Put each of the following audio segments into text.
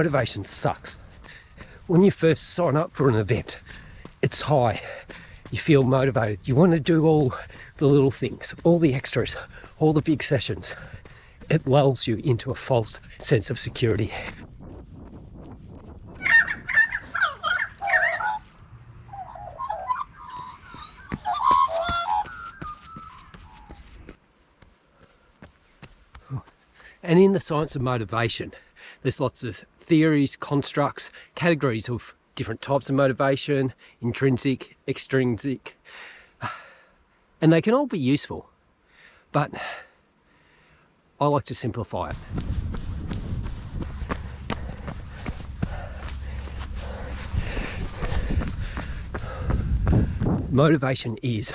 motivation sucks. When you first sign up for an event, it's high. You feel motivated. You want to do all the little things, all the extras, all the big sessions. It lulls you into a false sense of security. And in the science of motivation, there's lots of theories, constructs, categories of different types of motivation, intrinsic, extrinsic, and they can all be useful, but I like to simplify it. Motivation is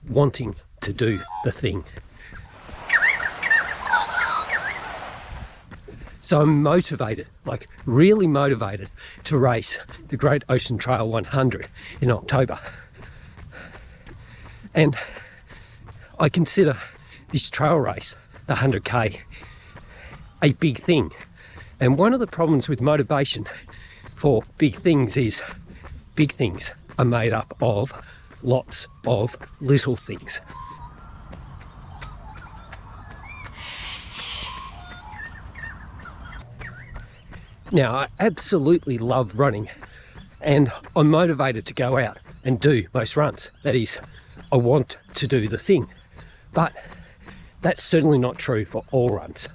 wanting to do the thing. So I'm motivated, like really motivated, to race the Great Ocean Trail 100 in October. And I consider this trail race, the 100K, a big thing. And one of the problems with motivation for big things is big things are made up of lots of little things. Now, I absolutely love running, and I'm motivated to go out and do most runs. That is, I want to do the thing. But that's certainly not true for all runs.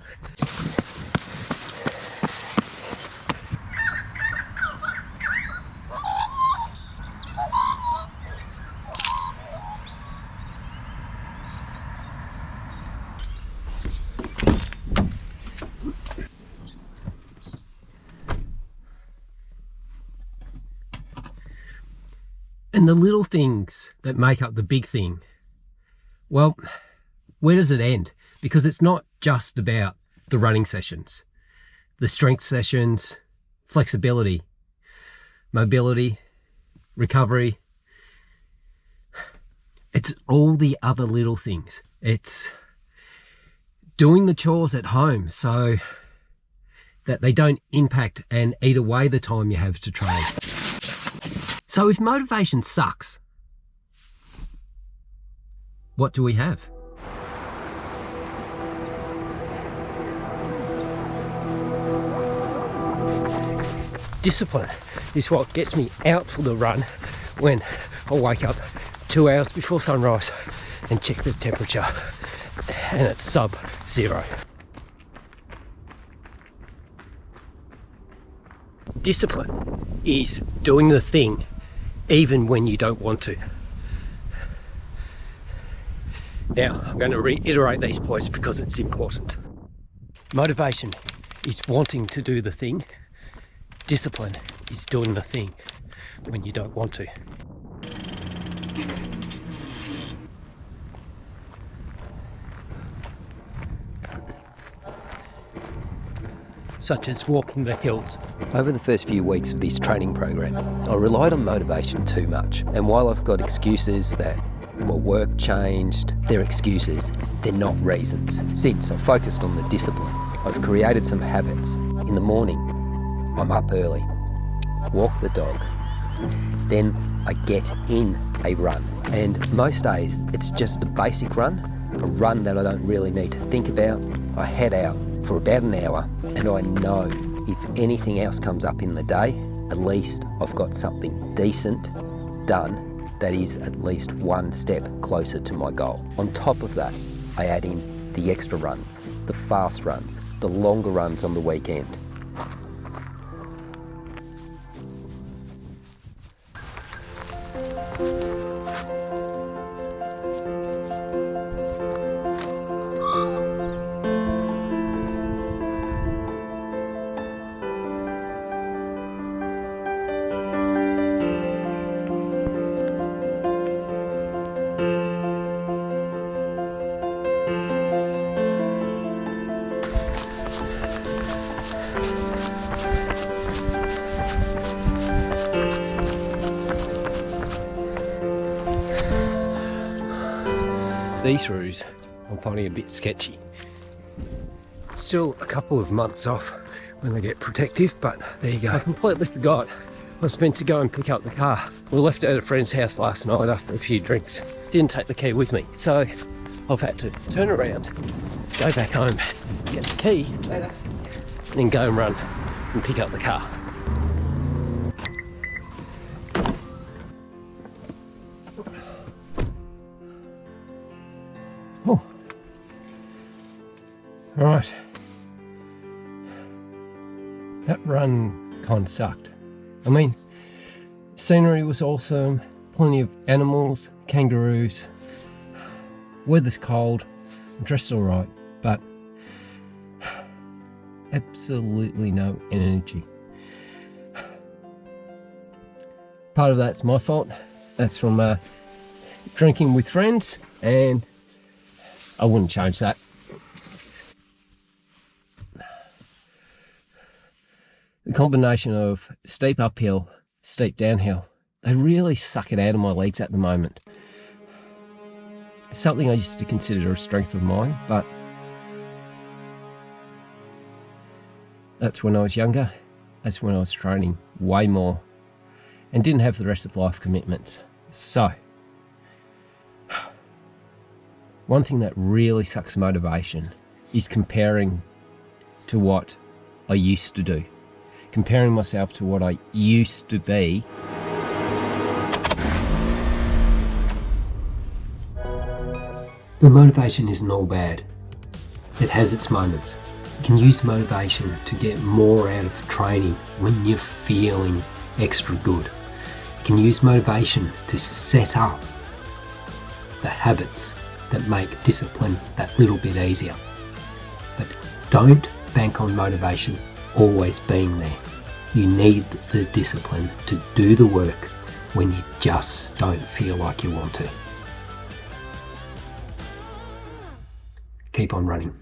And the little things that make up the big thing, well, where does it end? Because it's not just about the running sessions, the strength sessions, flexibility, mobility, recovery. It's all the other little things. It's doing the chores at home so that they don't impact and eat away the time you have to train. So if motivation sucks, what do we have? Discipline is what gets me out for the run when I wake up 2 hours before sunrise and check the temperature, and it's sub-zero. Discipline is doing the thing even when you don't want to. Now, I'm going to reiterate these points because it's important. Motivation is wanting to do the thing. Discipline is doing the thing when you don't want to. Such as walking the hills. Over the first few weeks of this training program, I relied on motivation too much. And while I've got excuses that, well, work changed, they're excuses, they're not reasons. Since I've focused on the discipline, I've created some habits. In the morning, I'm up early, walk the dog, then I get in a run. And most days, it's just a basic run, a run that I don't really need to think about. I head out for about an hour, and I know if anything else comes up in the day, at least I've got something decent done that is at least one step closer to my goal. On top of that, I add in the extra runs, the fast runs, the longer runs on the weekend. These routes I'm finding a bit sketchy. Still a couple of months off when they get protective, but there you go. I completely forgot I was meant to go and pick up the car. We left it at a friend's house last night after a few drinks. Didn't take the key with me, so I've had to turn around, go back home, get the key, and then go and run and pick up the car. Oh. All right. That run kind of sucked. I mean, scenery was awesome, plenty of animals, kangaroos, weather's cold, I'm dressed all right, but absolutely no energy. Part of that's my fault. That's from drinking with friends, and I wouldn't change that. The combination of steep uphill, steep downhill, they really suck it out of my legs at the moment. It's something I used to consider a strength of mine, but that's when I was younger. That's when I was training way more and didn't have the rest of life commitments. So, one thing that really sucks motivation is comparing to what I used to do. Comparing myself to what I used to be. But motivation isn't all bad. It has its moments. You can use motivation to get more out of training when you're feeling extra good. You can use motivation to set up the habits that make discipline that little bit easier. But don't bank on motivation always being there. You need the discipline to do the work when you just don't feel like you want to. Keep on running.